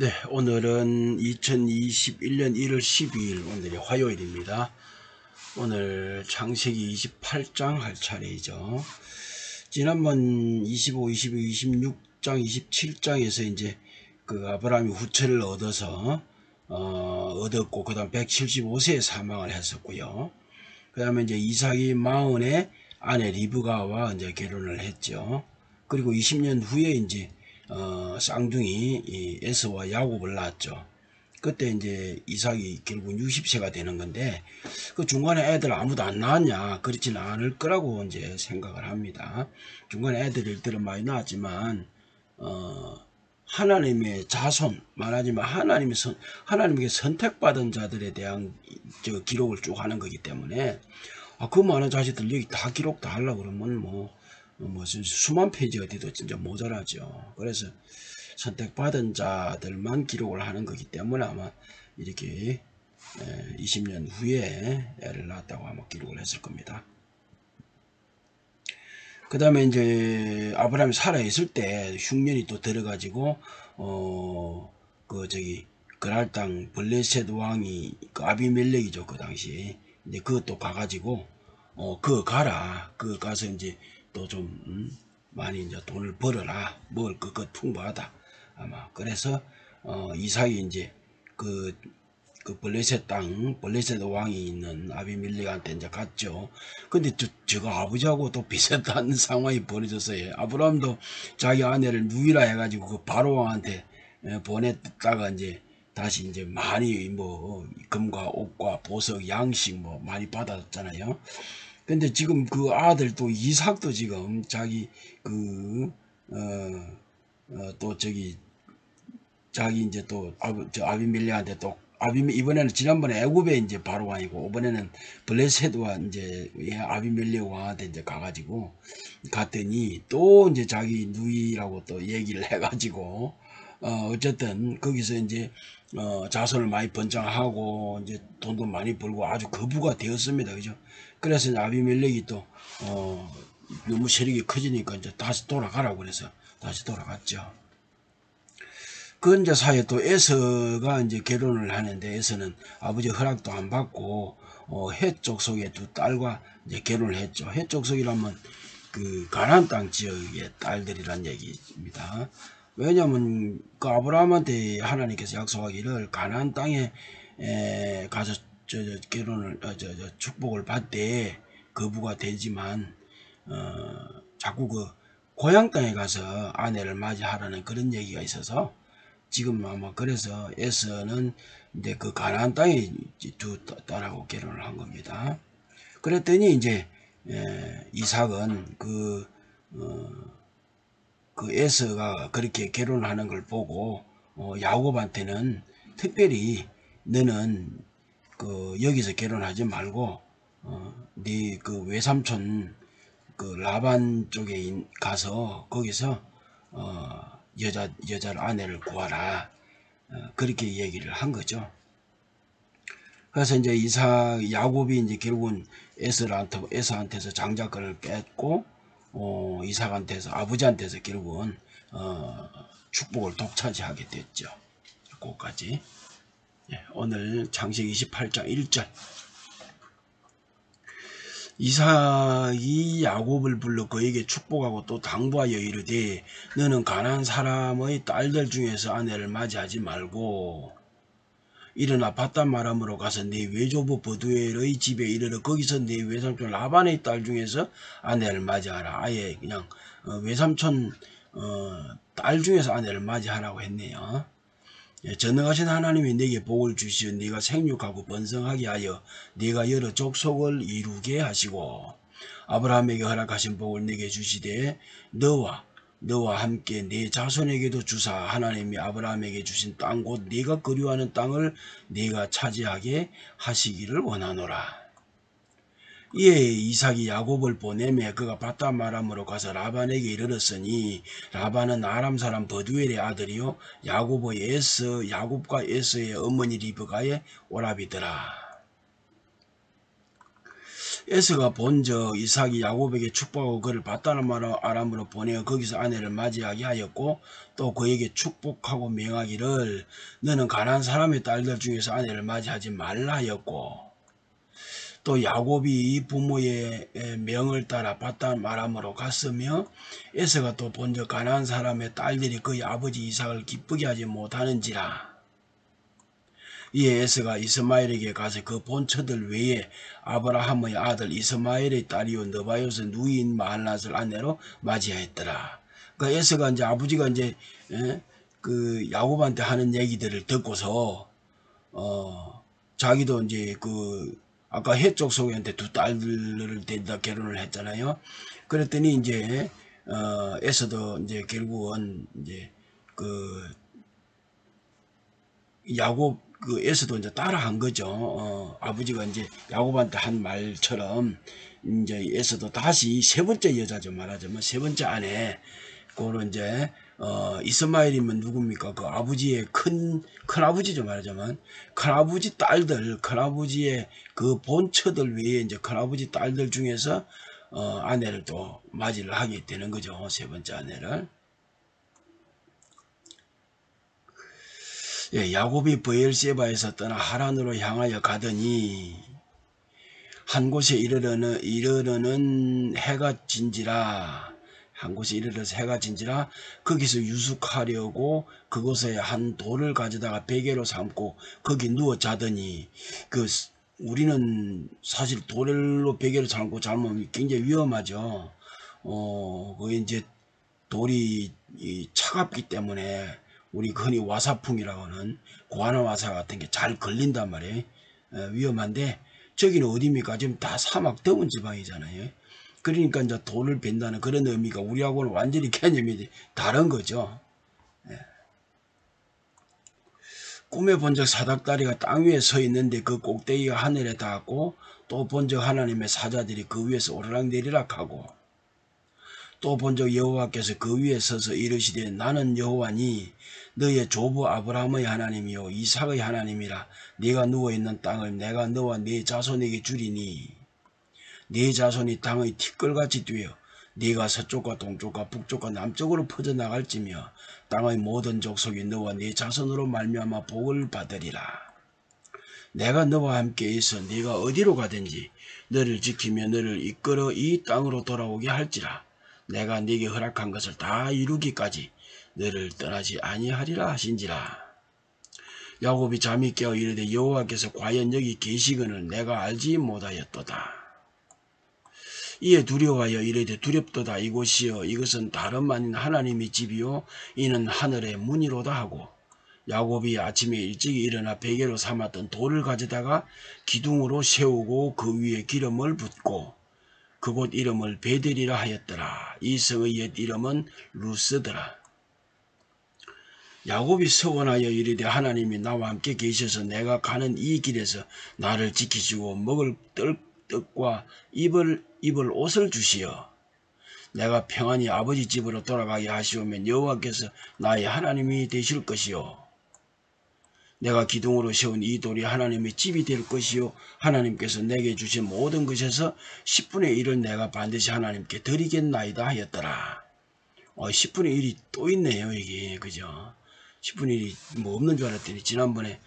네, 오늘은 2021년 1월 12일 오늘이 화요일입니다. 오늘 창세기 28장 할 차례이죠. 지난번 25, 22, 26장, 27장에서 이제 그 아브라함이 후처를 얻었고 그 다음 175세에 사망을 했었고요. 그 다음에 이제 이삭이 마흔에 아내 리브가와 이제 결혼을 했죠. 그리고 20년 후에 이제 쌍둥이 에서와 야곱을 낳았죠. 그때 이제 이삭이 결국 60세가 되는 건데 그 중간에 애들 아무도 안 낳았냐, 그렇지는 않을 거라고 이제 생각을 합니다. 중간에 애들을 많이 낳았지만 하나님의 자손, 말하자면 하나님에게 선택받은 자들에 대한 기록을 쭉 하는 거기 때문에 그 많은 자식들 여기 다 기록 다 하려고 그러면 수만 페이지 어디도 진짜 모자라죠. 그래서 선택받은 자들만 기록을 하는 거기 때문에 아마 이렇게 20년 후에 애를 낳았다고 아마 기록을 했을 겁니다. 그 다음에 이제 아브라함이 살아있을 때 흉년이 또 들어가지고 그랄 땅 블레셋 왕이 그 아비멜렉이죠, 그 당시. 근데 그것도 가가지고 그거 가라. 그거 가서 이제 또 좀 많이 이제 돈을 벌어라. 먹을 것 풍부하다. 아마 그래서 이삭이 이제 그 블레셋 왕이 있는 아비멜렉한테 이제 갔죠. 근데 저거 아버지하고 또 비슷한 상황이 벌어졌어요. 아브라함도 자기 아내를 누이라 해가지고 그 바로 왕한테 보냈다가 이제 다시 이제 많이 금과 옷과 보석, 양식 많이 받았잖아요. 근데 지금 그 아들도 이삭도 지금 자기 자기 이제 또 아비멜렉한테 또 이번에는 지난번에 애굽에 이제 바로 왕이고 이번에는 블레셋과 이제 아비멜렉 왕한테 이제 가가지고 갔더니 또 이제 자기 누이라고 또 얘기를 해가지고 어쨌든 거기서 이제 자손을 많이 번창하고 이제 돈도 많이 벌고 아주 거부가 되었습니다. 그죠? 그래서 이제 아비멜렉이 또 너무 세력이 커지니까 이제 다시 돌아가라고 그래서 다시 돌아갔죠. 그 이제 사이에 또 에서가 이제 결혼을 하는데 에서는 아버지 허락도 안 받고 해쪽 속의 두 딸과 이제 결혼을 했죠. 해쪽 속이라면 그 가나안 땅 지역의 딸들이란 얘기입니다. 왜냐하면 그 아브라함한테 하나님께서 약속하기를 가나안 땅에 가서 결혼을 축복을 받되 거부가 되지만 자꾸 그 고향 땅에 가서 아내를 맞이하라는 그런 얘기가 있어서 지금 아마 그래서 에서는 이제 그 가나안 땅에 두 딸하고 결혼을 한 겁니다. 그랬더니 이제 이삭은 그 에서가 그렇게 결혼하는 걸 보고 야곱한테는 특별히 너는 여기서 결혼하지 말고 네 그 외삼촌 그 라반 쪽에 가서 거기서 여자를 아내를 구하라. 그렇게 얘기를 한 거죠. 그래서 이제 야곱이 이제 결국은 에서한테서 장자권을 뺏고 이삭한테서 아버지한테서 결국은 축복을 독차지하게 됐죠. 그까지. 오늘 창세기 28장 1절. 이삭이 야곱을 불러 그에게 축복하고 또 당부하여 이르되 너는 가나안 사람의 딸들 중에서 아내를 맞이하지 말고 일어나 바단마람으로 가서 네 외조부 버두엘의 집에 이르러 거기서 네 외삼촌 라반의 딸 중에서 아내를 맞이하라. 아예 그냥 외삼촌 딸 중에서 아내를 맞이하라고 했네요. 전능하신 하나님이 내게 복을 주시어 네가 생육하고 번성하게 하여 네가 여러 족속을 이루게 하시고 아브라함에게 허락하신 복을 내게 주시되 너와 함께 네 자손에게도 주사 하나님이 아브라함에게 주신 땅 곧 네가 거류하는 땅을 네가 차지하게 하시기를 원하노라. 이에 이삭이 야곱을 보내매 그가 바단마람으로 가서 라반에게 이르렀으니 라반은 아람 사람 버두엘의 아들이요 야곱과 에서의 어머니 리브가의 오라비더라. 에서가 본적 이삭이 야곱에게 축복하고 그를 바다나 아람으로 보내어 거기서 아내를 맞이하게 하였고 또 그에게 축복하고 명하기를 너는 가난한 사람의 딸들 중에서 아내를 맞이하지 말라 하였고 또 야곱이 부모의 명을 따라 바단 아람으로 갔으며 에서가 또 본적 가난한 사람의 딸들이 그의 아버지 이삭을 기쁘게 하지 못하는지라 이에 에서가 이스마엘에게 가서 그 본처들 외에 아브라함의 아들 이스마엘의 딸이요 느바요스 누이인 마할랏을 아내로 맞이하였더라. 그러니까 에서가 이제 아버지가 이제 그 야곱한테 하는 얘기들을 듣고서 자기도 이제 그 아까 해쪽 소개한테 두 딸들을 데려다 결혼을 했잖아요. 그랬더니 이제 에서도 이제 결국은 이제 그 야곱 그 에서도 이제 따라한 거죠. 아버지가 이제 야곱한테 한 말처럼 이제 에서도 다시 세 번째 여자죠. 말하자면 세 번째 아내 그거는 이제 이스마엘이면 누굽니까? 그 아버지의 큰 아버지죠. 말하자면 큰 아버지 딸들, 큰 아버지의 그 본처들 외에 이제 큰 아버지 딸들 중에서 아내를 또 맞이를 하게 되는 거죠. 세 번째 아내를. 예, 야곱이 브엘세바에서 떠나 하란으로 향하여 가더니 한 곳에 이르러는 해가 진지라 한 곳에 이르러서 해가 진지라 거기서 유숙하려고 그곳에 한 돌을 가져다가 베개로 삼고 거기 누워 자더니 그 우리는 사실 돌로 베개로 삼고 자면 굉장히 위험하죠. 그 이제 돌이 차갑기 때문에 우리 흔히 와사풍이라고 하는 고아나와사 같은 게 잘 걸린단 말이에요. 위험한데 저기는 어디입니까? 지금 다 사막 더운 지방이잖아요. 그러니까 이제 돌을 벤다는 그런 의미가 우리하고는 완전히 개념이 다른 거죠. 꿈에 본적 사닥다리가 땅 위에 서 있는데 그 꼭대기가 하늘에 닿았고 또 본적 하나님의 사자들이 그 위에서 오르락내리락 하고 또 본적 여호와께서 그 위에 서서 이르시되 나는 여호와니 너의 조부 아브라함의 하나님이요 이삭의 하나님이라 네가 누워있는 땅을 내가 너와 네 자손에게 주리니 네 자손이 땅의 티끌같이 뛰어 네가 서쪽과 동쪽과 북쪽과 남쪽으로 퍼져나갈지며 땅의 모든 족속이 너와 네 자손으로 말미암아 복을 받으리라. 내가 너와 함께 있어 네가 어디로 가든지 너를 지키며 너를 이끌어 이 땅으로 돌아오게 할지라. 내가 네게 허락한 것을 다 이루기까지 너를 떠나지 아니하리라 하신지라. 야곱이 잠이 깨어 이르되 여호와께서 과연 여기 계시거늘 내가 알지 못하였도다. 이에 두려워하여 이르되 두렵도다. 이곳이여 이것은 다름 아닌 하나님의 집이요 이는 하늘의 문이로다 하고 야곱이 아침에 일찍이 일어나 베개로 삼았던 돌을 가져다가 기둥으로 세우고 그 위에 기름을 붓고 그곳 이름을 베델이라 하였더라. 이 성의 옛 이름은 루스더라. 야곱이 서원하여 이르되 하나님이 나와 함께 계셔서 내가 가는 이 길에서 나를 지키시고 먹을 떡과 입을 옷을 주시어 내가 평안히 아버지 집으로 돌아가게 하시오면 여호와께서 나의 하나님이 되실 것이요 내가 기둥으로 세운 이 돌이 하나님의 집이 될 것이요 하나님께서 내게 주신 모든 것에서 10분의 1을 내가 반드시 하나님께 드리겠나이다 하였더라. 10분의 1이 또 있네요. 이게 그죠? 10분의 1이 뭐 없는 줄 알았더니 지난번에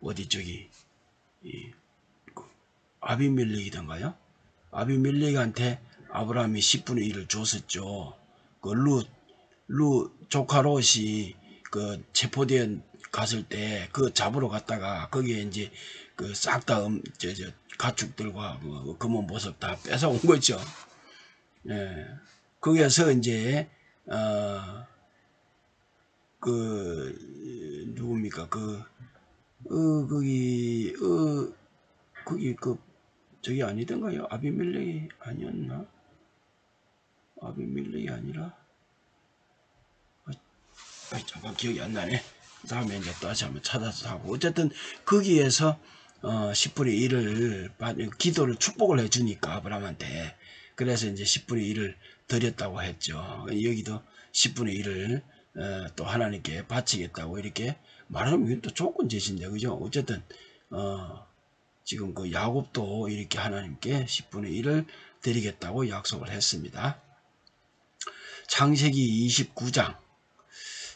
어디 저기 아비멜렉이던가요? 아비멜렉한테 아브라함이 10분의 1을 줬었죠. 그 조카 롯이 그 체포된 갔을 때 그 잡으러 갔다가 거기에 이제 그 싹 다 가축들과 그 금은 보석 다 뺏어온 거죠. 예. 거기에서 이제 그 누굽니까 거기 저기 아니던가요? 아비멜렉이 아니었나? 아비멜렉이 아니라 잠깐 기억이 안 나네. 다음에 이제 다시 한번 찾아서 하고 어쨌든 거기에서 10분의 1을 기도를 축복을 해주니까 아브라함한테 그래서 이제 10분의 1을 드렸다고 했죠. 여기도 10분의 1을 또 하나님께 바치겠다고 이렇게 말하면 또 조건 제시인데 그죠? 어쨌든 지금 그 야곱도 이렇게 하나님께 10분의 1을 드리겠다고 약속을 했습니다. 창세기 29장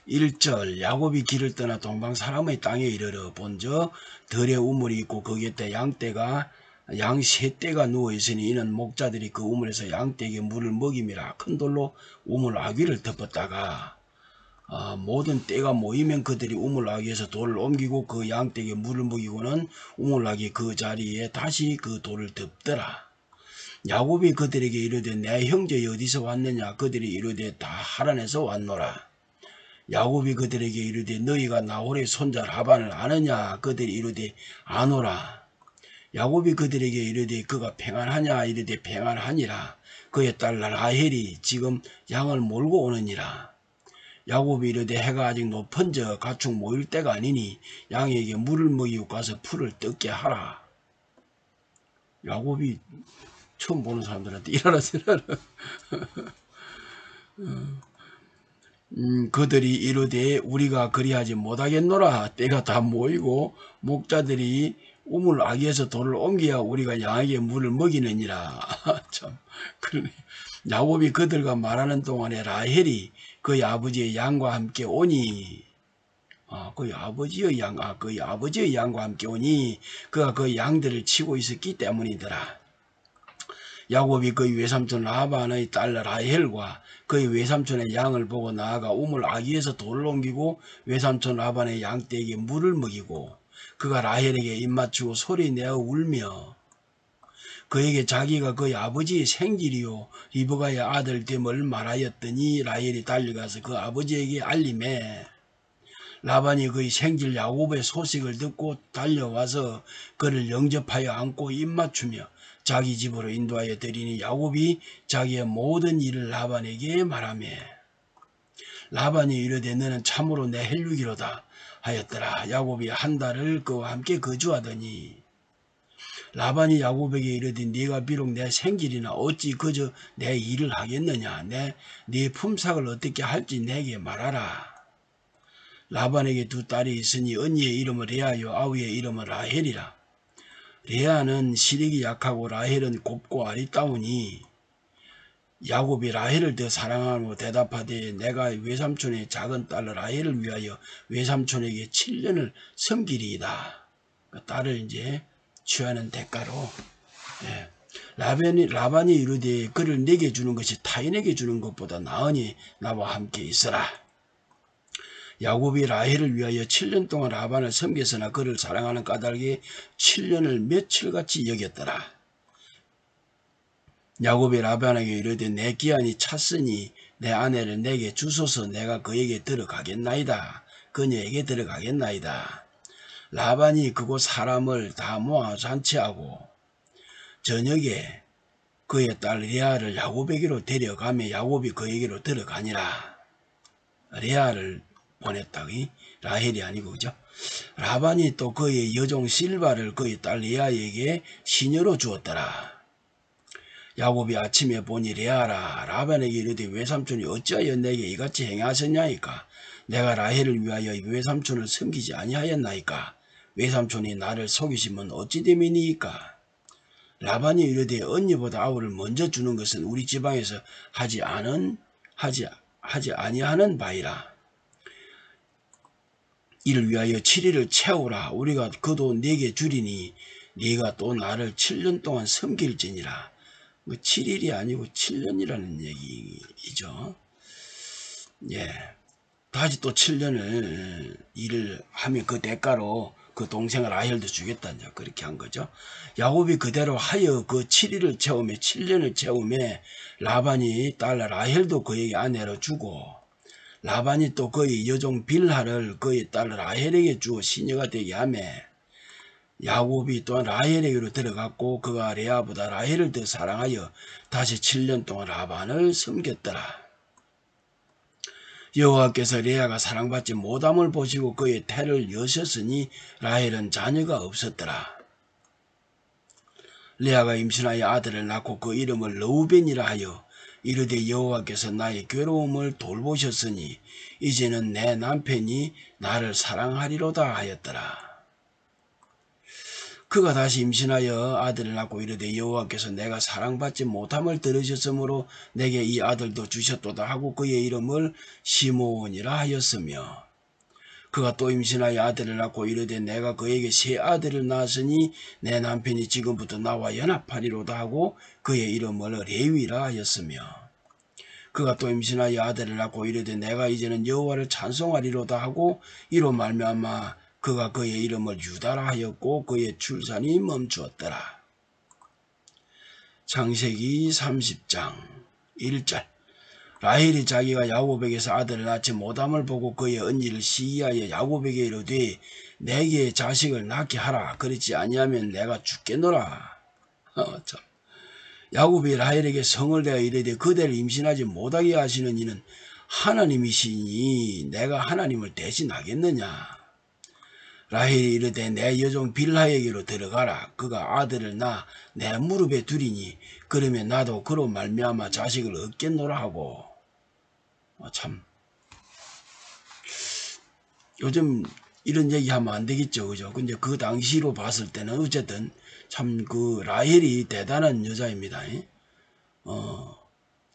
1절 야곱이 길을 떠나 동방 사람의 땅에 이르러 본저 들에 우물이 있고 거기에 양떼가 양 세 떼가 누워 있으니 이는 목자들이 그 우물에서 양떼에게 물을 먹임이라. 큰 돌로 우물 아귀를 덮었다가 모든 떼가 모이면 그들이 우물 아귀에서 돌을 옮기고 그 양떼에게 물을 먹이고는 우물 아귀 그 자리에 다시 그 돌을 덮더라. 야곱이 그들에게 이르되 내 형제 어디서 왔느냐. 그들이 이르되 다 하란에서 왔노라. 야곱이 그들에게 이르되 너희가 나홀의 손자 라반을 아느냐. 그들이 이르되 아노라. 야곱이 그들에게 이르되 그가 평안하냐. 이르되 평안하니라. 그의 딸 라헬이 지금 양을 몰고 오느니라. 야곱이 이르되 해가 아직 높은저 가축 모일 때가 아니니 양에게 물을 먹이고 가서 풀을 뜯게 하라. 야곱이 처음 보는 사람들한테 일하라. 그들이 이르되 우리가 그리하지 못하겠노라. 때가 다 모이고 목자들이 우물 아귀에서 돌을 옮겨야 우리가 양에게 물을 먹이느니라. 참 그러네. 야곱이 그들과 말하는 동안에 라헬이 그의 아버지의 양과 함께 오니 그의 아버지의 양과 함께 오니 그가 그 양들을 치고 있었기 때문이더라. 야곱이 그의 외삼촌 라반의 딸 라헬과 그의 외삼촌의 양을 보고 나아가 우물 아귀에서 돌을 옮기고 외삼촌 라반의 양떼에게 물을 먹이고 그가 라헬에게 입맞추고 소리내어 울며 그에게 자기가 그의 아버지의 생질이요 리브가의 아들 됨을 말하였더니 라헬이 달려가서 그 아버지에게 알림해 라반이 그의 생질 야곱의 소식을 듣고 달려와서 그를 영접하여 안고 입맞추며 자기 집으로 인도하여 드리니 야곱이 자기의 모든 일을 라반에게 말하며 라반이 이르되 너는 참으로 내 헬류기로다 하였더라. 야곱이 한 달을 그와 함께 거주하더니 라반이 야곱에게 이르되 네가 비록 내 생질이나 어찌 그저 내 일을 하겠느냐. 네 품삯을 어떻게 할지 내게 말하라. 라반에게 두 딸이 있으니 언니의 이름은 레아요 아우의 이름은 라헬이라. 레아는 시력이 약하고 라헬은 곱고 아리따우니 야곱이 라헬을 더 사랑하고 대답하되 내가 외삼촌의 작은 딸 라헬을 위하여 외삼촌에게 7년을 섬기리이다. 그 딸을 이제 취하는 대가로 라반이 이르되 그를 내게 주는 것이 타인에게 주는 것보다 나으니 나와 함께 있으라. 야곱이 라헬을 위하여 7년 동안 라반을 섬겼으나 그를 사랑하는 까닭에 7년을 며칠같이 여겼더라. 야곱이 라반에게 이르되 내 기한이 찼으니 내 아내를 내게 주소서 내가 그에게 들어가겠나이다. 그녀에게 들어가겠나이다. 라반이 그곳 사람을 다 모아 잔치하고 저녁에 그의 딸 레아를 야곱에게로 데려가며 야곱이 그에게로 들어가니라. 레아를 보냈다기 라헬이 아니고 그죠. 라반이 또 그의 여종 실바를 그의 딸 레아에게 시녀로 주었더라. 야곱이 아침에 보니 레아라 라반에게 이르되 외삼촌이 어찌하여 내게 이같이 행하셨냐이까. 내가 라헬을 위하여 외삼촌을 섬기지 아니하였나이까. 외삼촌이 나를 속이시면 어찌 됨이니이까. 라반이 이르되 언니보다 아우를 먼저 주는 것은 우리 지방에서 하지 아니하는 바이라. 이를 위하여 7일을 채우라. 우리가 그도 네게 주리니 네가 또 나를 7년 동안 섬길지니라. 7일이 아니고 7년이라는 얘기죠. 예. 다시 또 7년을 일을 하면 그 대가로 그 동생을 라헬도 주겠다. 그렇게 한 거죠. 야곱이 그대로 하여 그 7일을 채우며 7년을 채우며 라반이 딸 라헬도 그에게 아내로 주고 라반이 또 그의 여종 빌하를 그의 딸 라헬에게 주어 시녀가 되게 하며 야곱이 또한 라헬에게로 들어갔고 그가 레아보다 라헬을 더 사랑하여 다시 7년 동안 라반을 섬겼더라. 여호와께서 레아가 사랑받지 못함을 보시고 그의 태를 여셨으니 라헬은 자녀가 없었더라. 레아가 임신하여 아들을 낳고 그 이름을 르우벤이라 하여 이르되 여호와께서 나의 괴로움을 돌보셨으니 이제는 내 남편이 나를 사랑하리로다 하였더라. 그가 다시 임신하여 아들을 낳고 이르되 여호와께서 내가 사랑받지 못함을 들으셨으므로 내게 이 아들도 주셨도다 하고 그의 이름을 시므온이라 하였으며 그가 또 임신하여 아들을 낳고 이르되 내가 그에게 세 아들을 낳았으니 내 남편이 지금부터 나와 연합하리로다 하고 그의 이름을 레위라 하였으며 그가 또 임신하여 아들을 낳고 이르되 내가 이제는 여호와를 찬송하리로다 하고 이로 말미암아 그가 그의 이름을 유다라 하였고 그의 출산이 멈추었더라. 창세기 30장 1절 라헬이 자기가 야곱에게서 아들을 낳지 못함을 보고 그의 언니를 시기하여 야곱에게 이르되 내게 자식을 낳게 하라. 그렇지 아니하면 내가 죽겠노라. 참. 야곱이 라헬에게 성을 대하여 이르되 그대를 임신하지 못하게 하시는 이는 하나님이시니 내가 하나님을 대신하겠느냐. 라헬이 이르되 내 여종 빌하에게로 들어가라. 그가 아들을 낳아 내 무릎에 두리니 그러면 나도 그로 말미암아 자식을 얻겠노라 하고. 참 요즘 이런 얘기하면 안 되겠죠, 그죠? 근데 그 당시로 봤을 때는 어쨌든 참 그 라헬이 대단한 여자입니다.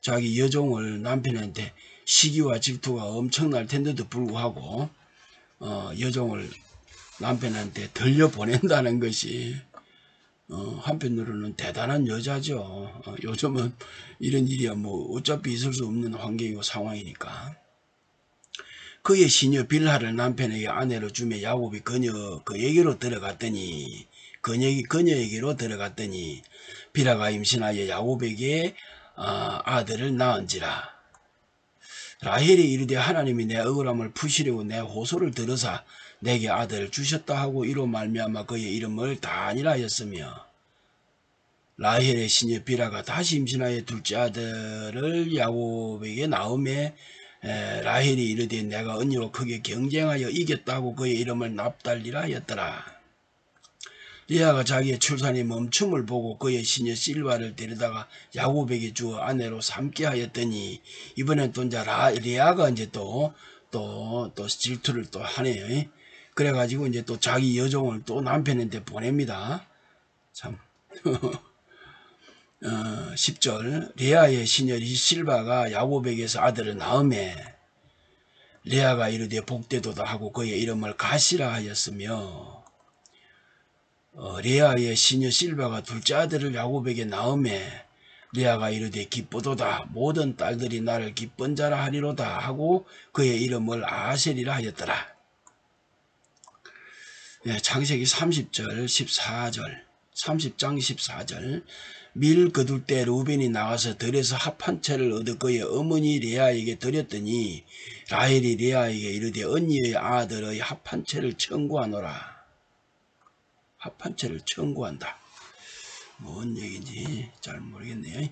자기 여종을 남편한테 시기와 질투가 엄청날 텐데도 불구하고 여종을 남편한테 들려보낸다는 것이 한편으로는 대단한 여자죠. 요즘은 이런 일이야 뭐 어차피 있을 수 없는 환경이고 상황이니까. 그의 시녀 빌하를 남편에게 아내로 주며 야곱이 그에게로 들어갔더니 그녀에게로 들어갔더니 빌하가 임신하여 야곱에게 아들을 낳은지라. 라헬이 이르되 하나님이 내 억울함을 푸시려고 내 호소를 들으사 내게 아들을 주셨다 하고 이로 말미암아 그의 이름을 다니라 하였으며 라헬의 시녀 빌하가 다시 임신하여 둘째 아들을 야곱에게 낳음에 라헬이 이르되 내가 언니와 크게 경쟁하여 이겼다고 그의 이름을 납달리라 하였더라. 리아가 자기의 출산이 멈춤을 보고 그의 시녀 실바를 데려다가 야곱에게 주어 아내로 삼게 하였더니 이번엔 또 이제 리아가 이제 또 질투를 또 하네요. 그래가지고 이제 또 자기 여종을 또 남편한테 보냅니다. 참. 10절 레아의 시녀 실바가 야곱에게서 아들을 낳음에 레아가 이르되 복되도다 하고 그의 이름을 가시라 하였으며 레아의 시녀 실바가 둘째 아들을 야곱에게 낳음에 레아가 이르되 기쁘도다 모든 딸들이 나를 기쁜 자라 하리로다 하고 그의 이름을 아셀이라 하였더라. 창세기 30절 14절 30장 14절 밀 거둘 때 루벤이 나가서 들에서 합 한 채를 얻어 그의 어머니 레아에게 드렸더니 라헬이 레아에게 이르되 언니의 아들의 합 한 채를 청구하노라. 합 한 채를 청구한다. 뭔 얘기인지 잘 모르겠네요.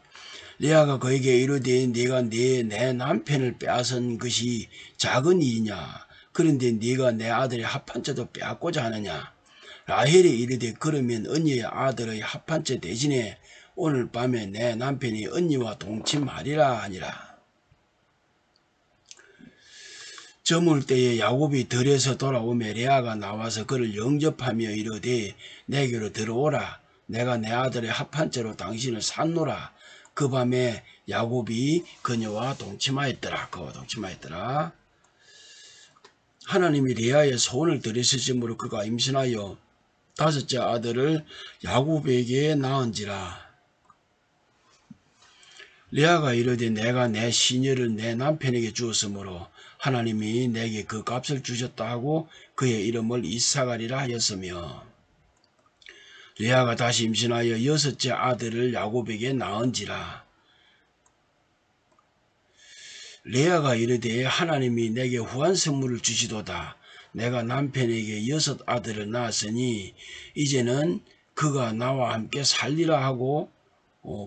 레아가 그에게 이르되 네가 내 남편을 빼앗은 것이 작은 일이냐. 그런데 네가 내 아들의 합 한 채도 빼앗고자 하느냐. 라헬이 이르되 그러면 언니의 아들의 합 한 채 대신에 오늘 밤에 내 남편이 언니와 동침하리라 하니라. 저물 때에 야곱이 들에서 돌아오며 레아가 나와서 그를 영접하며 이르되 내게로 들어오라. 내가 내 아들의 합 한 채로 당신을 샀노라. 그 밤에 야곱이 그녀와 동침하였더라. 하나님이 레아의 소원을 들으셨으므로 그가 임신하여 다섯째 아들을 야곱에게 낳은지라. 레아가 이르되 내가 내 시녀를 내 남편에게 주었으므로 하나님이 내게 그 값을 주셨다 하고 그의 이름을 이사가리라 하였으며 레아가 다시 임신하여 여섯째 아들을 야곱에게 낳은지라. 레아가 이르되 하나님이 내게 후한 선물을 주시도다. 내가 남편에게 여섯 아들을 낳았으니 이제는 그가 나와 함께 살리라 하고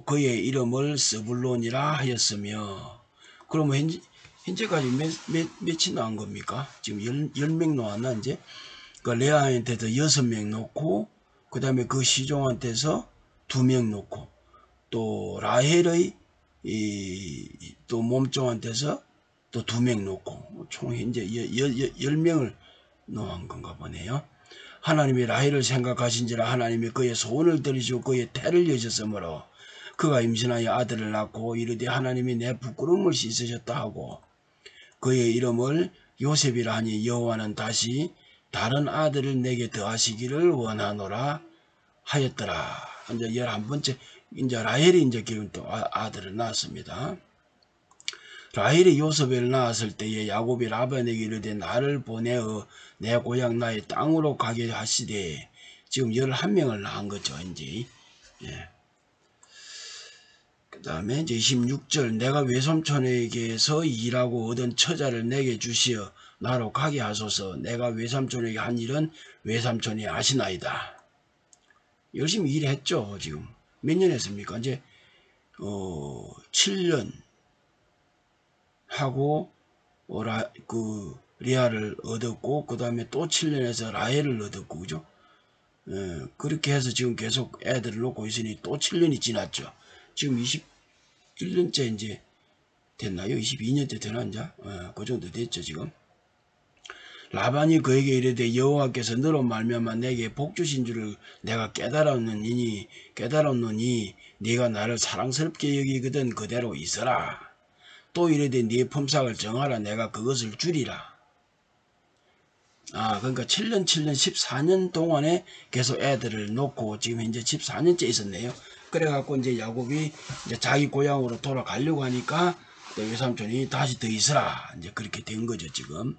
그의 이름을 스불론이라 하였으며. 그러면 현재까지 몇이 나온 겁니까? 지금 10명 나왔나 이제? 그러니까 레아한테도 6명 놓고 그 다음에 그 시종한테서 2명 놓고 또 라헬의 또 몸종한테서 또 2명 놓고 총 현재 10명을 놓은 건가 보네요. 하나님이 라헬을 생각하신지라 하나님이 그의 소원을 들으시고 그의 태를 여셨으므로 그가 임신하여 아들을 낳고 이르되 하나님이 내 부끄러움을 씻으셨다 하고 그의 이름을 요셉이라 하니 여호와는 다시 다른 아들을 내게 더하시기를 원하노라 하였더라. 이제 11번째 이제 라헬이 이제 기름 또 아들을 낳았습니다. 라헬이 요셉을 낳았을 때에 야곱이 라반에게 이르되 나를 보내어 내 고향 나의 땅으로 가게 하시되 지금 11명을 낳은 거죠. 이제 예. 그 다음에 이제 26절 내가 외삼촌에게서 일하고 얻은 처자를 내게 주시어 나로 가게 하소서. 내가 외삼촌에게 한 일은 외삼촌이 아시나이다. 열심히 일했죠. 지금 몇 년 했습니까? 이제 7년 하고 리아를 얻었고 그 다음에 또 7년에서 라헬을 얻었고 그죠? 그렇게 해서 지금 계속 애들을 놓고 있으니 또 7년이 지났죠. 지금 21년째 이제 됐나요? 22년째 되나 이제? 그 정도 됐죠 지금. 라반이 그에게 이르되 여호와께서 너로 말미암아 내게 복 주신 줄을 내가 깨달았느니 네가 나를 사랑스럽게 여기거든 그대로 있어라. 또 이르되 네 품삯을 정하라. 내가 그것을 주리라. 그러니까 7년 14년 동안에 계속 애들을 놓고 지금 현재 14년째 있었네요. 그래갖고 이제 야곱이 이제 자기 고향으로 돌아가려고 하니까 외삼촌이 다시 더 있으라. 이제 그렇게 된 거죠, 지금.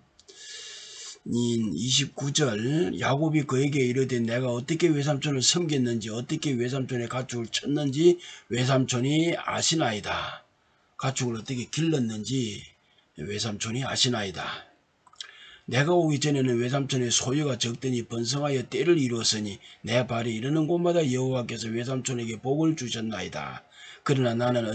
29절 야곱이 그에게 이르되 내가 어떻게 외삼촌을 섬겼는지 어떻게 외삼촌의 가축을 쳤는지 외삼촌이 아시나이다. 가축을 어떻게 길렀는지 외삼촌이 아시나이다. 내가 오기 전에는 외삼촌의 소유가 적더니 번성하여 때를 이루었으니 내 발이 이르는 곳마다 여호와께서 외삼촌에게 복을 주셨나이다. 그러나 나는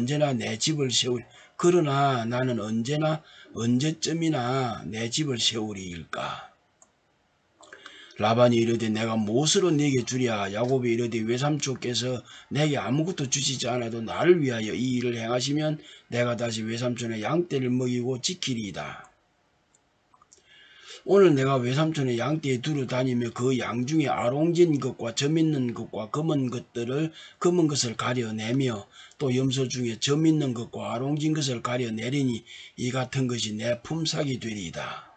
언제나 언제쯤이나 내 집을 세우리일까. 라반이 이르되 내가 무엇으로 네게 주랴. 야곱이 이르되 외삼촌께서 내게 아무것도 주시지 않아도 나를 위하여 이 일을 행하시면 내가 다시 외삼촌의 양떼를 먹이고 지키리이다. 오늘 내가 외삼촌의 양떼에 두루 다니며 그 양 중에 아롱진 것과 점 있는 것과 검은 것을 가려내며 또 염소 중에 점 있는 것과 아롱진 것을 가려내리니 이 같은 것이 내 품삯이 되리이다.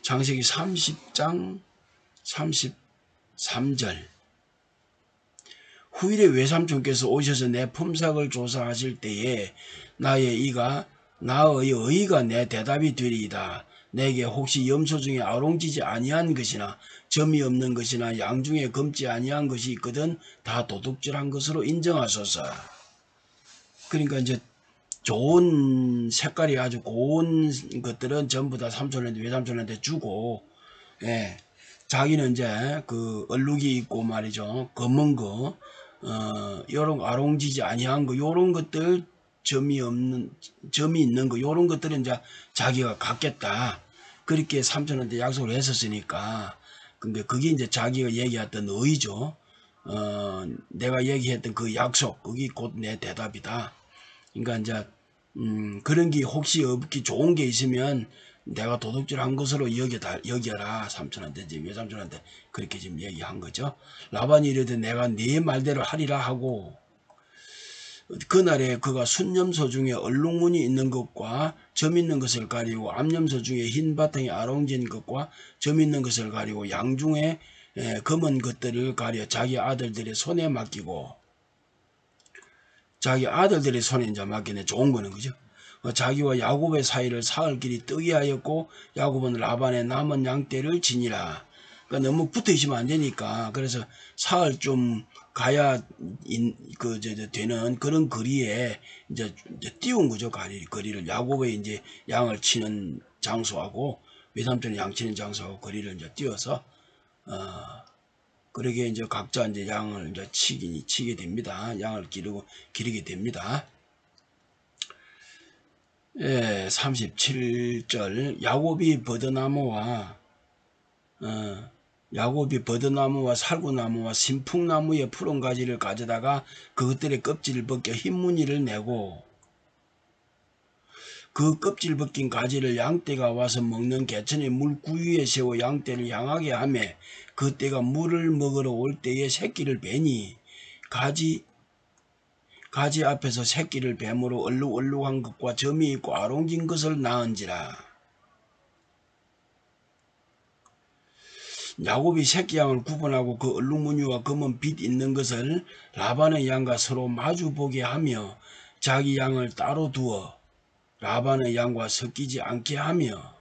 창세기 30장 33절 후일에 외삼촌께서 오셔서 내 품삯을 조사하실 때에 나의 의가 내 대답이 되리이다. 내게 혹시 염소 중에 아롱지지 아니한 것이나 점이 없는 것이나 양 중에 검지 아니한 것이 있거든 다 도둑질한 것으로 인정하소서. 그러니까 이제 좋은 색깔이 아주 고운 것들은 전부 다 삼촌한테 외삼촌한테 주고, 예, 자기는 이제 그 얼룩이 있고 말이죠, 검은 거, 요런 아롱지지 아니한 거, 요런 것들 점이 있는 거, 요런 것들은 이제 자기가 갖겠다. 그렇게 삼촌한테 약속을 했었으니까. 근데 그게 이제 자기가 얘기했던 의죠. 내가 얘기했던 그 약속, 그게 곧 내 대답이다. 그러니까 이제 그런 게 혹시 없기 좋은 게 있으면 내가 도둑질한 것으로 여겨라. 삼촌한테 이제 외삼촌한테 그렇게 지금 얘기한 거죠. 라반이 이르되 내가 네 말대로 하리라 하고 그날에 그가 순염소 중에 얼룩무늬 있는 것과 점 있는 것을 가리고 암염소 중에 흰 바탕에 아롱진 것과 점 있는 것을 가리고 양 중에 검은 것들을 가려 자기 아들들의 손에 맡기고 자기 아들들의 손에 이제 맡기네. 좋은 거는 그죠. 자기와 야곱의 사이를 사흘 길이 뜨게 하였고 야곱은 라반의 남은 양떼를 지니라. 그러니까 너무 붙어 있으면 안 되니까 그래서 사흘 좀 가야 되는 그런 거리에 이제 띄운 거죠. 거리를 야곱의 이제 양을 치는 장소하고 외삼촌의 양 치는 장소하고 거리를 이제 띄워서 그러게 이제 각자 이제 양을 이제 치게 됩니다. 양을 기르게 됩니다. 예, 37절 야곱이 버드나무와 살구나무와 신풍나무의 푸른 가지를 가져다가 그것들의 껍질을 벗겨 흰 무늬를 내고 그 껍질 벗긴 가지를 양떼가 와서 먹는 개천의 물구유에 세워 양떼를 향하게 하며 그 떼가 물을 먹으러 올 때에 새끼를 베니 가지 앞에서 새끼를 뱀으로 얼룩얼룩한 것과 점이 있고 아롱진 것을 낳은지라. 야곱이 새끼 양을 구분하고 그 얼룩무늬와 검은 빛 있는 것을 라반의 양과 서로 마주보게 하며 자기 양을 따로 두어 라반의 양과 섞이지 않게 하며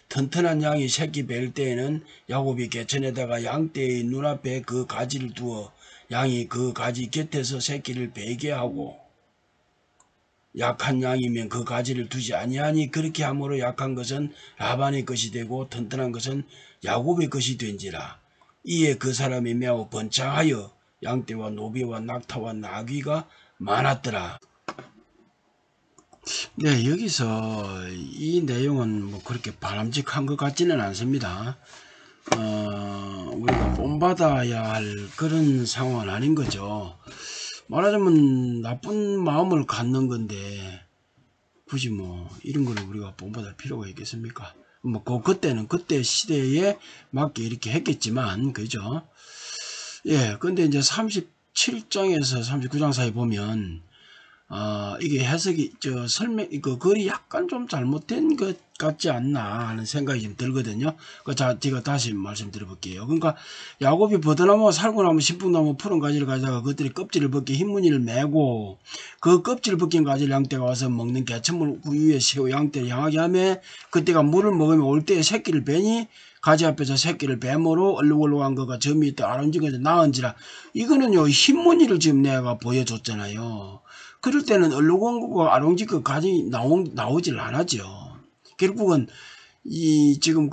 튼튼한 양이 새끼 뵐 때에는 야곱이 개천에다가 양떼의 눈앞에 그 가지를 두어 양이 그 가지 곁에서 새끼를 베게 하고 약한 양이면 그 가지를 두지 아니하니 그렇게 함으로 약한 것은 라반의 것이 되고 튼튼한 것은 야곱의 것이 된지라. 이에 그 사람이 매우 번창하여 양떼와 노비와 낙타와 나귀가 많았더라. 네, 여기서 이 내용은 뭐 그렇게 바람직한 것 같지는 않습니다. 우리가 본받아야 할 그런 상황은 아닌 거죠. 말하자면 나쁜 마음을 갖는 건데 굳이 뭐 이런 거를 우리가 본받을 필요가 있겠습니까? 뭐 그때는 그때 시대에 맞게 이렇게 했겠지만 그죠? 예, 근데 이제 37장에서 39장 사이 보면 이게 해석이 설명 그 글이 약간 좀 잘못된 것 같지 않나 하는 생각이 좀 들거든요. 제가 다시 말씀드려볼게요. 그러니까 야곱이 버드나무와 살구나무, 신풍나무, 푸른 가지를 가져다가 그것들이 껍질을 벗겨 흰 무늬를 메고 그 껍질 벗긴 가지를 양떼가 와서 먹는 개천물 위에 세워 양떼를 향하게 하며 그때가 물을 먹으며 올 때에 새끼를 베니 가지 앞에서 새끼를 뱀으로 얼룩얼룩한 거가 점이 있다 아름진 것에 나은지라. 이거는요 흰 무늬를 지금 내가 보여줬잖아요. 그럴 때는 얼룩왕국과 아롱지크 가지 나오질 않았죠. 결국은 지금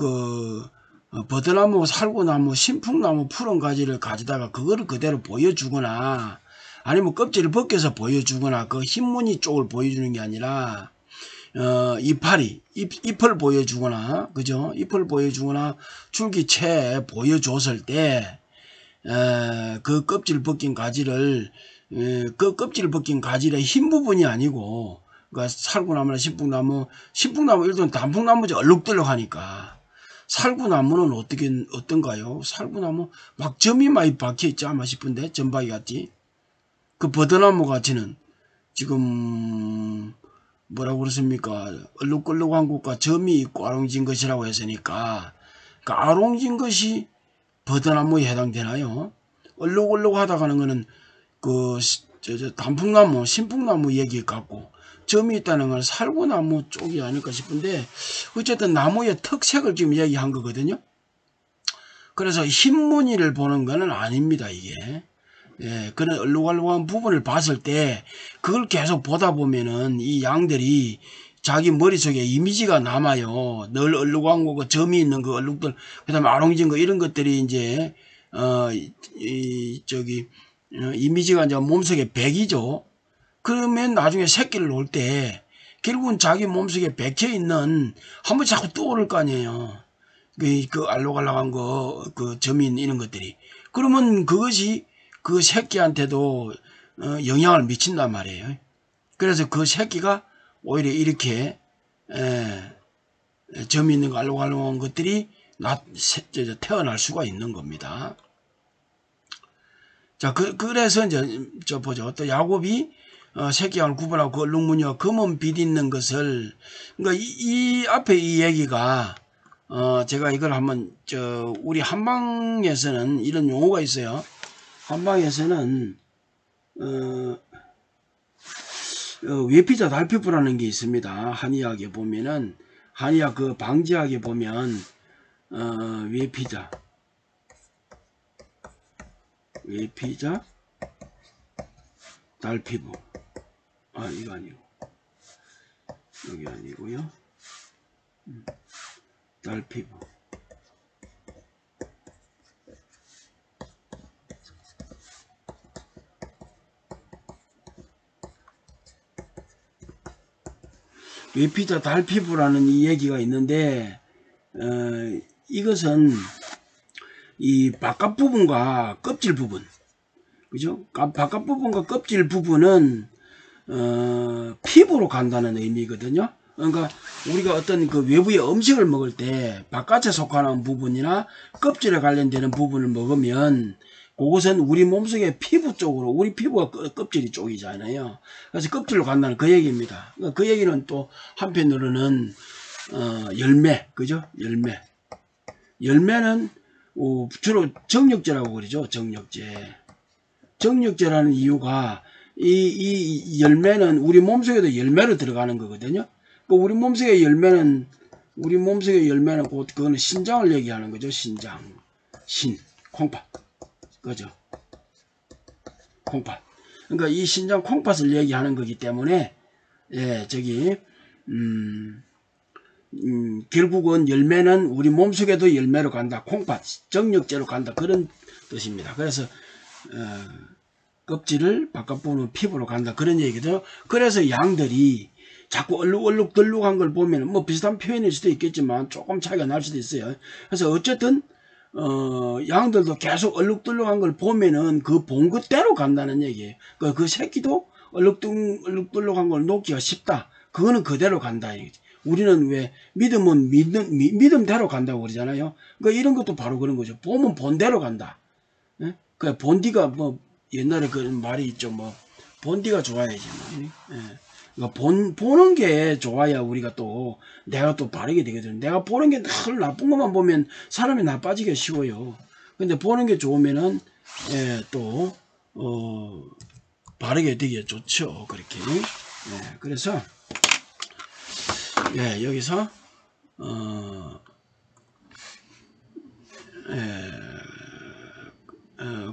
버드나무, 살구나무, 신풍나무 푸른 가지를 가져다가 그거를 그대로 보여주거나 아니면 껍질을 벗겨서 보여주거나 그 흰무늬 쪽을 보여주는 게 아니라 잎을 보여주거나 그죠? 잎을 보여주거나 줄기채 보여줬을 때 그 껍질 벗긴 가지를 그 껍질 벗긴 가지의 흰 부분이 아니고 그러니까 살구나무나 신풍나무 일단 단풍나무지 얼룩덜룩하니까 살구나무는 어떤가요? 살구나무 막 점이 많이 박혀있지 않나 싶은데 점박이 같지. 그 버드나무 같이는 지금 뭐라고 그렇습니까? 얼룩덜룩한 것과 점이 있고 아롱진 것이라고 했으니까 그러니까 아롱진 것이 버드나무에 해당되나요? 얼룩얼룩하다 가는 거는 단풍나무, 신풍나무 얘기 같고 점이 있다는 건 살구나무 쪽이 아닐까 싶은데 어쨌든 나무의 특색을 지금 얘기한 거거든요. 그래서 흰무늬를 보는 거는 아닙니다, 이게. 예, 그런 얼룩얼룩한 부분을 봤을 때 그걸 계속 보다 보면은 이 양들이 자기 머릿속에 이미지가 남아요. 늘 얼룩한 거고 점이 있는 그 얼룩들, 그 다음에 아롱진 거 이런 것들이 이제 이미지가 이제 몸속에 백이죠. 그러면 나중에 새끼를 놓을 때 결국은 자기 몸속에 백혀있는 한 번 자꾸 떠오를 거 아니에요. 그 알록알록한 거, 그 점이 있는 이런 것들이. 그러면 그것이 그 새끼한테도 영향을 미친단 말이에요. 그래서 그 새끼가 오히려 이렇게 점이 있는 거 알록알록한 것들이 태어날 수가 있는 겁니다. 자, 그래서 이제 보죠. 또 야곱이 새끼양을 구분하고 그 얼룩무늬와 검은 빛 있는 것을, 그러니까 이 앞에 이 얘기가 제가 이걸 한번 우리 한방에서는 이런 용어가 있어요. 한방에서는 외피자 달피부라는 게 있습니다. 한의학에 보면은 한의학 그 방지학에 보면 외피자 달피부 이거 아니고 여기 아니고요. 달피부 외피자 달피부라는 이 얘기가 있는데 이것은 이 바깥 부분과 껍질 부분, 그죠? 바깥 부분과 껍질 부분은 피부로 간다는 의미거든요. 그러니까 우리가 어떤 그 외부의 음식을 먹을 때 바깥에 속하는 부분이나 껍질에 관련되는 부분을 먹으면 그것은 우리 몸속의 피부 쪽으로, 우리 피부가 껍질이 쪽이잖아요. 그래서 껍질로 간다는 그 얘기입니다. 그 얘기는 또 한편으로는 열매, 그죠? 열매는 주로 정력제라고 그러죠. 정력제라는 이유가 이 열매는 우리 몸속에도 열매로 들어가는 거거든요. 우리 몸속의 열매는 곧 그거는 신장을 얘기하는 거죠. 신장, 콩팥, 그죠? 콩팥. 그러니까 이 신장 콩팥을 얘기하는 거기 때문에 결국은 열매는 우리 몸속에도 열매로 간다. 콩팥, 정력제로 간다. 그런 뜻입니다. 그래서 껍질을 바깥부분 피부로 간다. 그런 얘기죠. 그래서 양들이 자꾸 얼룩덜룩한 걸 보면 뭐 비슷한 표현일 수도 있겠지만 조금 차이가 날 수도 있어요. 그래서 어쨌든 양들도 계속 얼룩덜룩한 걸 보면은 그 본 그대로 간다는 얘기예요. 그 새끼도 얼룩덜룩한 걸 놓기가 쉽다. 그거는 그대로 간다. 우리는 왜 믿음은 믿음대로 간다고 그러잖아요. 그러니까 이런 것도 바로 그런 거죠. 보면 본대로 간다. 예? 그 본디가 뭐 옛날에 그런 말이 있죠. 뭐 본디가 좋아야지. 뭐. 예. 그러니까 보는 게 좋아야 우리가 또 내가 또 바르게 되거든요. 내가 보는 게 늘 나쁜 것만 보면 사람이 나빠지기가 쉬워요. 근데 보는 게 좋으면은 또 바르게 되기가 좋죠. 그렇게. 그래서 여기서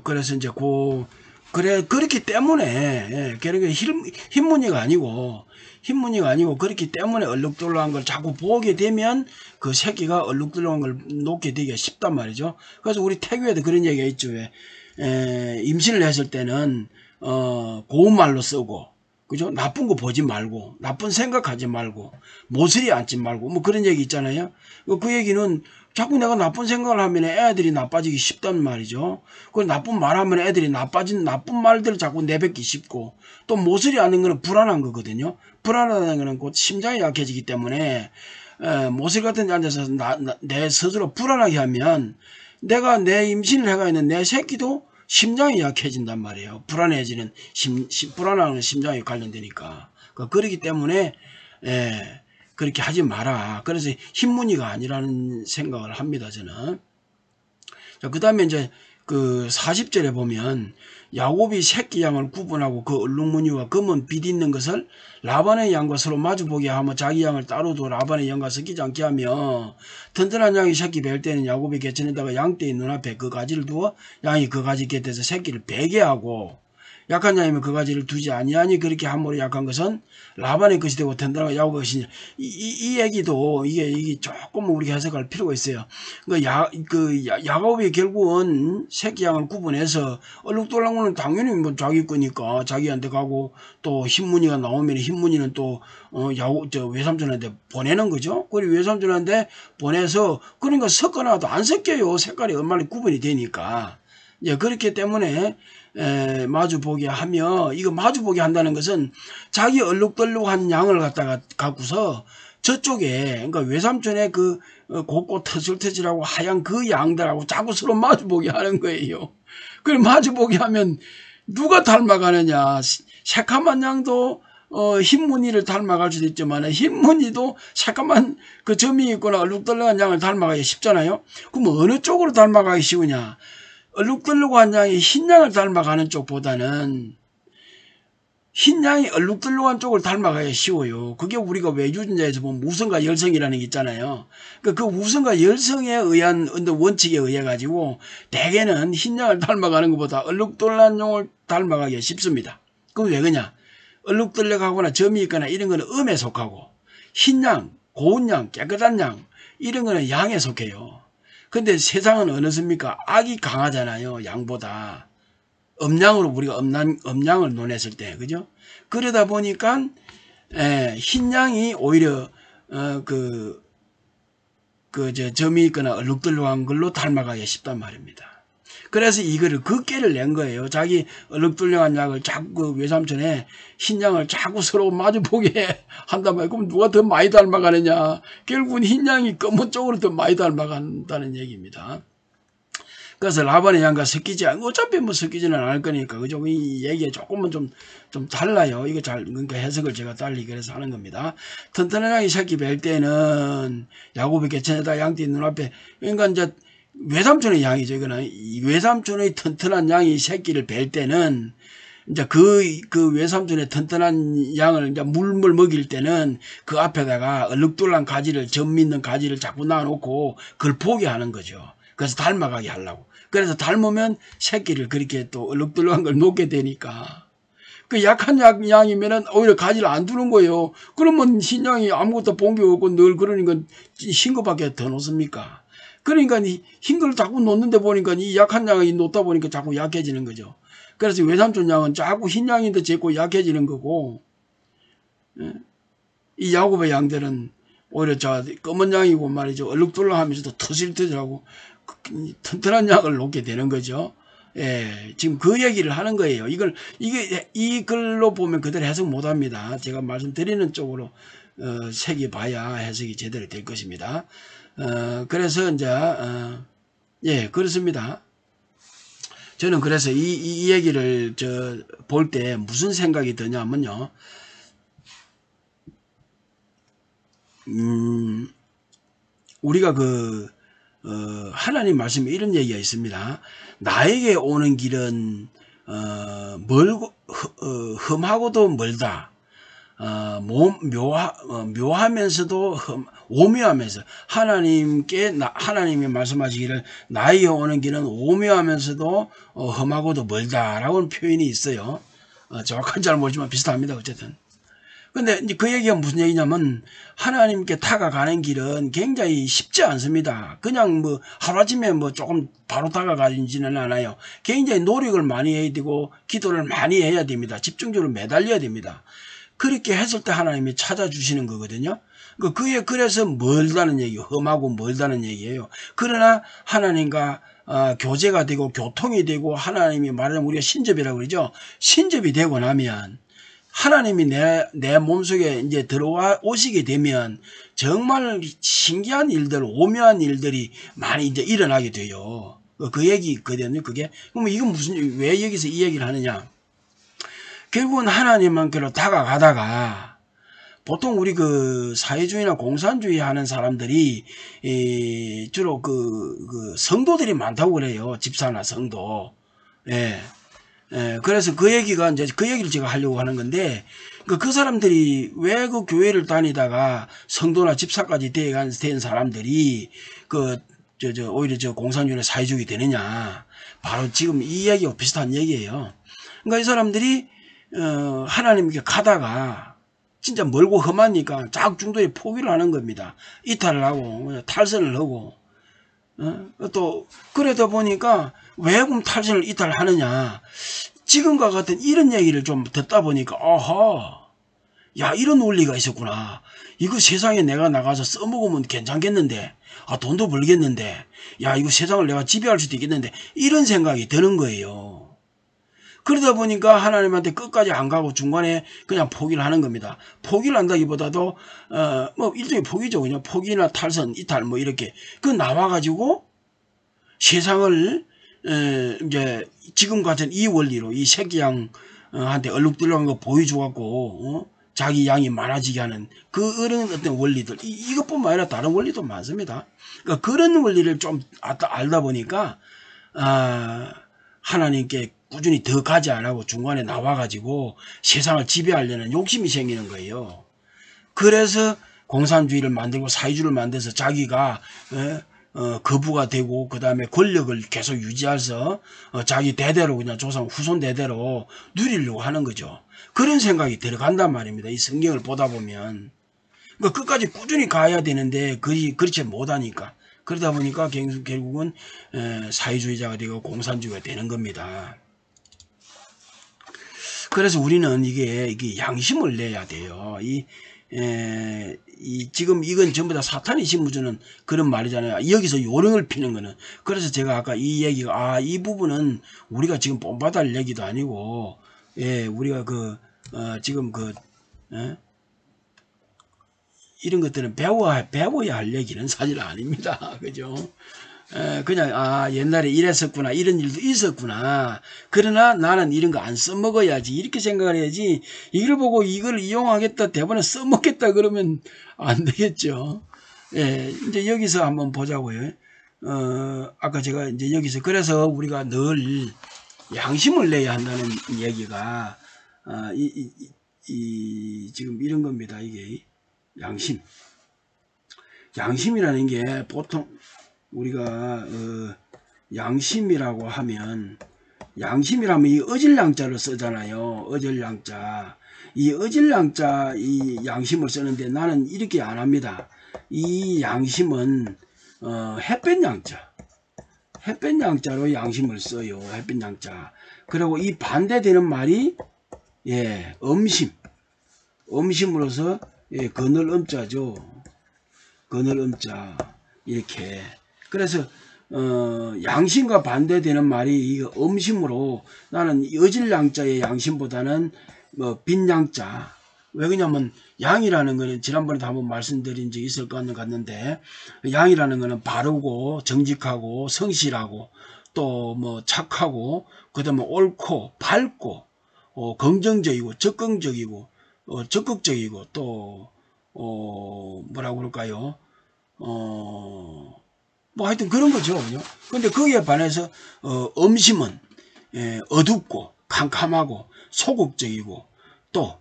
그래서 이제 그렇기 때문에 그러니까 흰무늬가 아니고 그렇기 때문에 얼룩덜룩한 걸 자꾸 보게 되면 그 새끼가 얼룩덜룩한 걸 놓게 되기가 쉽단 말이죠. 그래서 우리 태교에도 그런 얘기가 있죠. 임신을 했을 때는 고운 말로 쓰고, 그죠? 나쁜 거 보지 말고, 나쁜 생각하지 말고, 모서리 앉지 말고, 뭐 그런 얘기 있잖아요. 그 얘기는 자꾸 내가 나쁜 생각을 하면 애들이 나빠지기 쉽단 말이죠. 그 나쁜 말 하면 애들이 나쁜 말들을 자꾸 내뱉기 쉽고, 또 모서리 앉는 거는 불안한 거거든요. 불안하다는 거는 곧 심장이 약해지기 때문에, 모서리 같은 데 앉아서 내 스스로 불안하게 하면, 내가 내 임신을 해가 있는 내 새끼도 심장이 약해진단 말이에요. 불안하는 심장에 관련되니까. 그렇기 때문에 그렇게 하지 마라. 그래서 흰무늬가 아니라는 생각을 합니다. 저는. 그 다음에 이제 그 40절에 보면 야곱이 새끼 양을 구분하고 그 얼룩무늬와 검은 빛 있는 것을 라반의 양과 서로 마주보게 하며 자기 양을 따로 둬 라반의 양과 섞이지 않게 하며 튼튼한 양이 새끼 뵐 때는 야곱이 개천에다가 양떼의 눈앞에 그 가지를 두어 양이 그 가지 곁에서 새끼를 베게 하고 약한 양이면 그 가지를 두지 아니하니 그렇게 함으로 약한 것은 라반의 것이 되고 튼튼한 야곱의 것이니 이 얘기도 이게 조금 우리가 해석할 필요가 있어요. 야곱이 결국은 새끼 양을 구분해서 얼룩덜룩한 거는 당연히 뭐 자기 거니까 자기한테 가고 또 흰무늬가 나오면 흰무늬는 또 외삼촌한테 보내는 거죠. 그리고 외삼촌한테 보내서 그러니까 섞어놔도 안 섞여요. 색깔이 얼마나 구분이 되니까. 그렇기 때문에 마주보게 하며 이거 마주보게 한다는 것은 자기 얼룩덜룩한 양을 갖고서 저쪽에 그러니까 외삼촌의 그 곱고 터질터질하고 하얀 그 양들하고 자꾸 서로 마주보게 하는 거예요. 그럼 마주보게 하면 누가 닮아가느냐. 새카만 양도 흰무늬를 닮아갈 수도 있지만 흰무늬도 새까만 그 점이 있거나 얼룩덜룩한 양을 닮아가기 쉽잖아요. 그럼 어느 쪽으로 닮아가기 쉬우냐. 얼룩덜룩한 양이 흰 양을 닮아가는 쪽보다는 흰 양이 얼룩덜룩한 쪽을 닮아가기 쉬워요. 그게 우리가 외주전자에서 보면 우성과 열성이라는 게 있잖아요. 그 우성과 열성에 의한 원칙에 의해 가지고 대개는 흰 양을 닮아가는 것보다 얼룩덜룩한 양을 닮아가기가 쉽습니다. 그럼 왜 그러냐? 얼룩덜룩하거나 점이 있거나 이런 거는 음에 속하고 흰 양, 고운 양, 깨끗한 양 이런 거는 양에 속해요. 근데 세상은 어느습니까? 악이 강하잖아요. 양보다. 음양으로 우리가 음양을 논했을 때, 그죠? 그러다 보니까 흰 양이 오히려 점이 있거나 얼룩덜룩한 걸로 닮아가기 쉽단 말입니다. 그래서 이거를 그 깨를 낸 거예요. 자기 얼룩덜렁한 약을 자꾸 그 외삼촌의 흰 양을 자꾸 서로 마주보게 한단 말이에요. 그럼 누가 더 많이 닮아가느냐. 결국은 흰 양이 검은 쪽으로 더 많이 닮아간다는 얘기입니다. 그래서 라반의 양과 섞이지 않고 어차피 뭐 섞이지는 않을 거니까 그죠? 이 얘기가 조금은 좀 달라요. 이거 그러니까 해석을 제가 달리 그래서 하는 겁니다. 튼튼한 양이 새끼 뵐 때는 야곱의 개천에다 양띠 눈앞에 그러니까 이제 외삼촌의 양이죠. 이거는 외삼촌의 튼튼한 양이 새끼를 뵐 때는 이제 그 외삼촌의 튼튼한 양을 이제 물물 먹일 때는 그 앞에다가 얼룩덜랑 가지를 점 있는 가지를 자꾸 놔놓고 그걸 보게 하는 거죠. 그래서 닮아가게 하려고. 그래서 닮으면 새끼를 그렇게 또 얼룩덜룩한 걸 놓게 되니까. 그 약한 양이면은 오히려 가지를 안 두는 거예요. 그러면 흰 양이 아무것도 본 게 없고 늘 그러니까 흰 거밖에 더 놓습니까? 그러니까 흰 걸 자꾸 놓는데 보니까 이 약한 양이 놓다 보니까 자꾸 약해지는 거죠. 그래서 외삼촌 양은 자꾸 흰 양인데 자꾸 약해지는 거고, 이 야곱의 양들은 오히려 저 검은 양이고 말이죠. 얼룩덜룩하면서도 터질터질하고 튼튼한 양을 놓게 되는 거죠. 예, 지금 그 얘기를 하는 거예요. 이 글로 보면 그대로 해석 못 합니다. 제가 말씀드리는 쪽으로, 색이 봐야 해석이 제대로 될 것입니다. 그래서 이제, 예, 그렇습니다. 저는 그래서 이 얘기를 볼 때 무슨 생각이 드냐면요. 우리가 하나님 말씀에 이런 얘기가 있습니다. 나에게 오는 길은 멀고 험하고도 멀다. 묘하면서도 오묘하면서 하나님이 말씀하시기를 나에게 오는 길은 오묘하면서도 험하고도 멀다라고 표현이 있어요. 정확한 잘 모르지만 비슷합니다. 어쨌든. 근데 이제 그 얘기가 무슨 얘기냐면 하나님께 다가가는 길은 굉장히 쉽지 않습니다. 그냥 뭐 하루아침에 뭐 조금 바로 다가가지는 않아요. 굉장히 노력을 많이 해야 되고 기도를 많이 해야 됩니다. 집중적으로 매달려야 됩니다. 그렇게 했을 때 하나님이 찾아주시는 거거든요. 그래서 멀다는 얘기예요. 험하고 멀다는 얘기예요. 그러나 하나님과 교제가 되고 교통이 되고 하나님이 말하자면 우리가 신접이라고 그러죠. 신접이 되고 나면 하나님이 내 몸속에 이제 들어와 오시게 되면 정말 신기한 일들, 오묘한 일들이 많이 이제 일어나게 돼요. 그 얘기거든요. 그게. 그럼 이건 왜 여기서 이 얘기를 하느냐? 결국은 하나님한테로 다가가다가 보통 우리 사회주의나 공산주의 하는 사람들이 주로 성도들이 많다고 그래요. 집사나 성도. 예. 그래서 그 얘기를 제가 하려고 하는 건데, 그 사람들이 왜 그 교회를 다니다가 성도나 집사까지 된 사람들이, 오히려 공산주의나 사회주의 되느냐. 바로 지금 이 얘기하고 비슷한 얘기예요. 그러니까 이 사람들이, 하나님께 가다가, 진짜 멀고 험하니까 자꾸 중도에 포기를 하는 겁니다. 이탈을 하고, 탈선을 하고, 또 그러다 보니까 왜 그럼 탈선을 이탈하느냐. 지금과 같은 이런 얘기를 좀 듣다 보니까 야 이런 원리가 있었구나. 이거 세상에 내가 나가서 써먹으면 괜찮겠는데, 돈도 벌겠는데, 야 이거 세상을 내가 지배할 수도 있겠는데, 이런 생각이 드는 거예요. 그러다 보니까 하나님한테 끝까지 안 가고 중간에 그냥 포기를 하는 겁니다. 포기를 한다기보다도 뭐 일종의 포기죠. 그냥 포기나 탈선, 이탈 뭐 이렇게 나와가지고 세상을 이제 지금 같은 이 원리로 이 새끼양한테 얼룩덜룩한 거 보여줘갖고 자기 양이 많아지게 하는 그런 어떤 원리들, 이것뿐만 아니라 다른 원리도 많습니다. 그러니까 그런 원리를 좀 알다 보니까 하나님께 꾸준히 더 가지 안 하고 중간에 나와가지고 세상을 지배하려는 욕심이 생기는 거예요. 그래서 공산주의를 만들고 사회주의를 만들어서 자기가 거부가 되고 그 다음에 권력을 계속 유지해서 자기 대대로 그냥 조상 후손 대대로 누리려고 하는 거죠. 그런 생각이 들어간단 말입니다. 이 성경을 보다 보면. 그러니까 끝까지 꾸준히 가야 되는데 그렇지 못하니까. 그러다 보니까 결국은 사회주의자가 되고 공산주의가 되는 겁니다. 그래서 우리는 이게 양심을 내야 돼요. 지금 이건 전부 다 사탄이 심어주는 그런 말이잖아요. 여기서 요령을 피는 거는. 그래서 제가 아까 이 얘기가, 이 부분은 우리가 지금 본받을 얘기도 아니고, 우리가 지금 이런 것들은 배워야 할 얘기는 사실 아닙니다. 그죠? 그냥 옛날에 이랬었구나, 이런 일도 있었구나, 그러나 나는 이런 거 안 써먹어야지 이렇게 생각을 해야지, 이걸 보고 이걸 이용하겠다, 대본에 써먹겠다 그러면 안 되겠죠. 이제 여기서 한번 보자고요. 아까 제가 이제 여기서 그래서 우리가 늘 양심을 내야 한다는 얘기가 지금 이런 겁니다. 이게 양심이라는 게 보통 우리가 양심이라고 하면, 양심이라면 이 어질양자를 쓰잖아요. 어질양자. 이 어질양자 이 양심을 쓰는데 나는 이렇게 안 합니다. 이 양심은 햇볕 양자로 양심을 써요. 햇볕 양자. 그리고 이 반대되는 말이 음심으로서 그늘 음자죠. 그늘 음자. 이렇게. 그래서 양심과 반대되는 말이 이 음심으로, 나는 어질양자의 양심보다는 빈양자. 왜 그러냐면 양이라는 거는 지난번에도 한번 말씀드린 적이 있을 것 같는데, 양이라는 거는 바르고 정직하고 성실하고 또 착하고 그다음에 옳고 밝고 긍정적이고 적극적이고 적극적이고 또 뭐라고 그럴까요? 하여튼 그런 거죠. 근데 거기에 반해서 음심은 어둡고 캄캄하고 소극적이고 또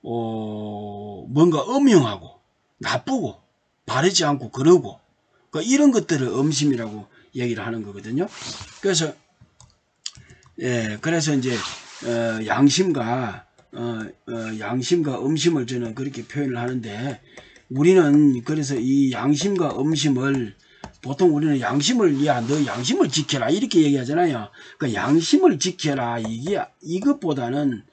뭔가 음흉하고 나쁘고 바르지 않고 그러고, 그러니까 이런 것들을 음심이라고 얘기를 하는 거거든요. 그래서 이제 양심과 음심을 저는 그렇게 표현을 하는데, 우리는 그래서 이 양심과 음심을 보통 우리는 양심을, 너 양심을 지켜라 이렇게 얘기하잖아요. 그러니까 양심을 지켜라 이것보다는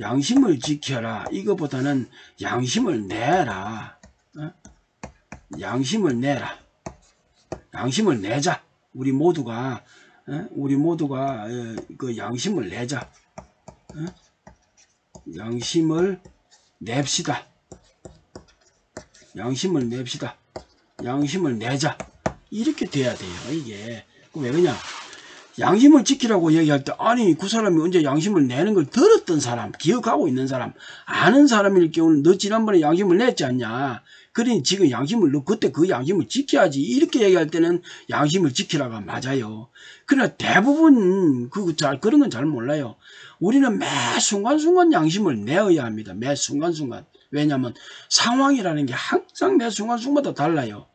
양심을 지켜라 이것보다는 양심을 내라. 양심을 내라. 양심을 내자. 우리 모두가 그 양심을 내자. 양심을 냅시다. 양심을 냅시다. 양심을 내자. 이렇게 돼야 돼요. 이게 왜 그러냐, 양심을 지키라고 얘기할 때 아니 그 사람이 언제 양심을 내는 걸 들었던 사람, 기억하고 있는 사람, 아는 사람일 경우는 너 지난번에 양심을 냈지 않냐, 그러니 지금 양심을, 너 그때 그 양심을 지켜야지 이렇게 얘기할 때는 양심을 지키라가 맞아요. 그러나 대부분 그런 건 잘 몰라요. 우리는 매 순간순간 양심을 내어야 합니다. 매 순간순간. 왜냐하면 상황이라는 게 항상 매 순간순간마다 달라요.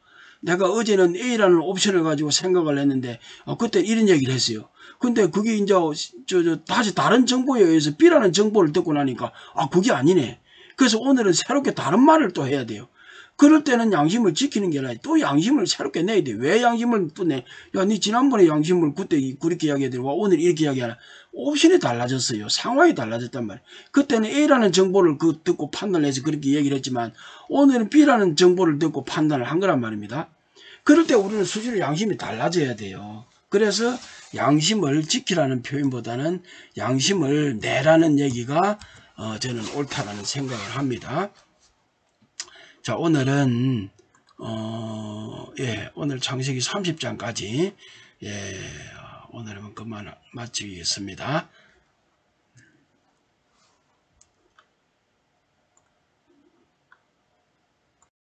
내가 어제는 A라는 옵션을 가지고 생각을 했는데 그때 이런 얘기를 했어요. 근데 그게 이제 다시 다른 정보에 의해서 B라는 정보를 듣고 나니까 그게 아니네. 그래서 오늘은 새롭게 다른 말을 또 해야 돼요. 그럴 때는 양심을 지키는 게 아니라 또 양심을 새롭게 내야 돼. 왜 양심을 또 내? 야, 니 지난번에 양심을 그때 그렇게 이야기해야 와 오늘 이렇게 이야기하나? 옵션이 달라졌어요. 상황이 달라졌단 말이에요. 그때는 A라는 정보를 듣고 판단해서 그렇게 얘기를 했지만 오늘은 B라는 정보를 듣고 판단을 한 거란 말입니다. 그럴 때 우리는 수준의 양심이 달라져야 돼요. 그래서 양심을 지키라는 표현보다는 양심을 내라는 얘기가 저는 옳다라는 생각을 합니다. 자, 오늘은 오늘 창세기 30장까지 오늘은 그만 마치겠습니다.